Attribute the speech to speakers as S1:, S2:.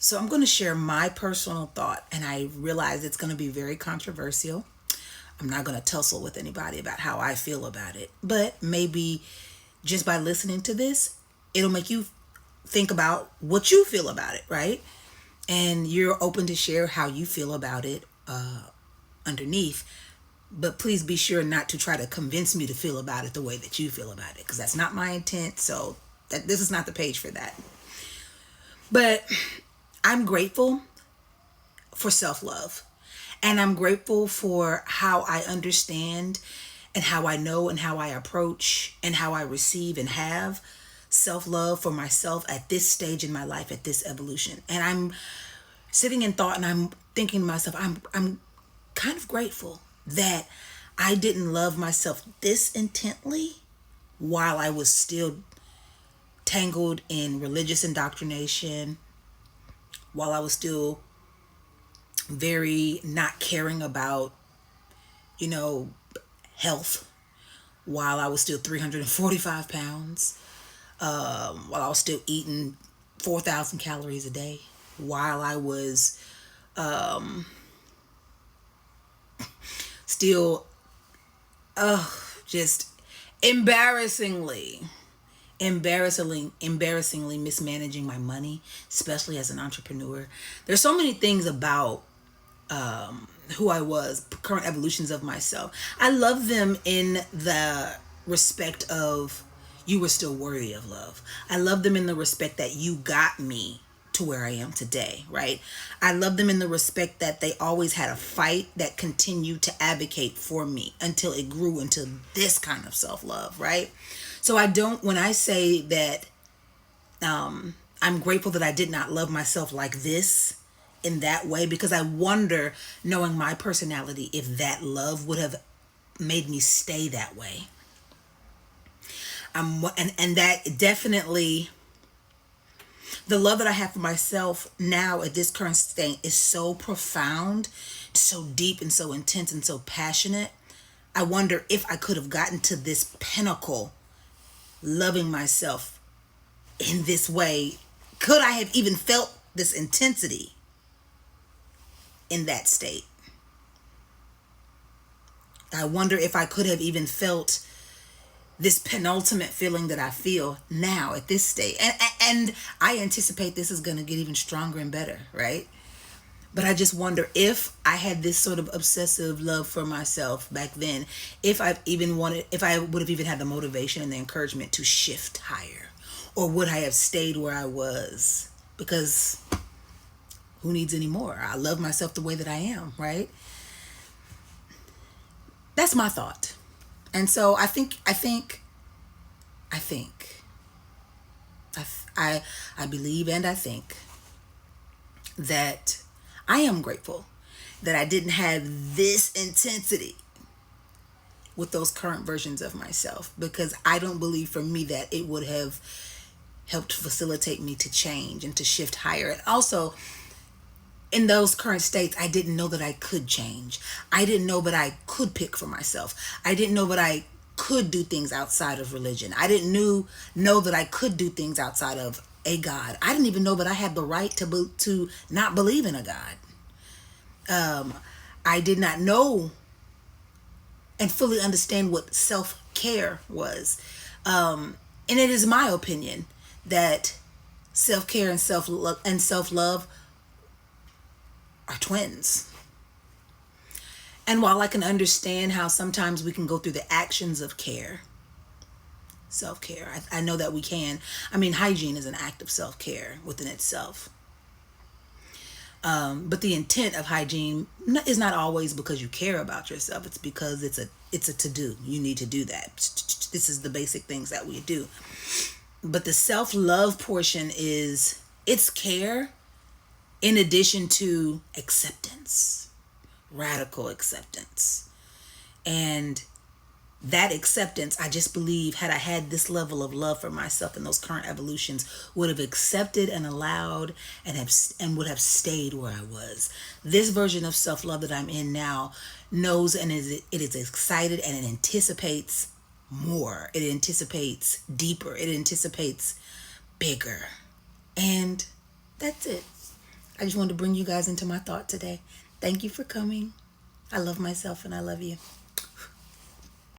S1: So I'm going to share my personal thought, and I realize it's going to be very controversial. I'm not going to tussle with anybody about how I feel about it, but maybe just by listening to this, it'll make you think about what you feel about it, right? And you're open to share how you feel about it underneath. But please be sure not to try to convince me to feel about it the way that you feel about it, because that's not my intent. So this is not the page for that. But I'm grateful for self love. And I'm grateful for how I understand and how I know and how I approach and how I receive and have self love for myself at this stage in my life, at this evolution. And I'm sitting in thought and I'm thinking to myself, I'm kind of grateful that I didn't love myself this intently while I was still tangled in religious indoctrination, while I was still very not caring about, you know, health, while I was still 345 pounds, while I was still eating 4,000 calories a day, while I was still, just embarrassingly embarrassingly mismanaging my money, especially as an entrepreneur. There's so many things about who I was, current evolutions of myself. I love them in the respect of you were still worthy of love. I love them in the respect that you got me to where I am today, right? I love them in the respect that they always had a fight that continued to advocate for me until it grew into this kind of self-love, right? So I don't, when I say that I'm grateful that I did not love myself like this in that way, because I wonder, knowing my personality, if that love would have made me stay that way. And that definitely, the love that I have for myself now at this current state is so profound, so deep and so intense and so passionate. I wonder if I could have gotten to this pinnacle loving myself in this way. Could I have even felt this intensity in that state? I wonder if I could have even felt this penultimate feeling that I feel now at this state. And I anticipate this is going to get even stronger and better, right? But I just wonder if I had this sort of obsessive love for myself back then, if I would have even had the motivation and the encouragement to shift higher, or would I have stayed where I was? Because who needs any more? I love myself the way that I am, right? That's my thought. And so I believe and I think that I am grateful that I didn't have this intensity with those current versions of myself, because I don't believe for me that it would have helped facilitate me to change and to shift higher. And also, in those current states, I didn't know that I could change. I didn't know that I could pick for myself. I didn't know that I could do things outside of religion. I didn't know that I could do things outside of a God. I didn't even know that I had the right to not believe in a God. I did not know and fully understand what self-care was. And it is my opinion that self-care and self-love are twins. And while I can understand how sometimes we can go through the actions of care, self-care, I know that we can. I mean, hygiene is an act of self-care within itself. But the intent of hygiene is not always because you care about yourself. It's because it's a to-do. You need to do that. This is the basic things that we do. But the self-love portion it's care in addition to acceptance, radical acceptance. And that acceptance, I just believe, had I had this level of love for myself in those current evolutions, would have accepted and allowed and would have stayed where I was. This version of self-love that I'm in now knows and it is excited, and it anticipates more. It anticipates deeper. It anticipates bigger. And that's it. I just wanted to bring you guys into my thought today. Thank you for coming. I love myself and I love you.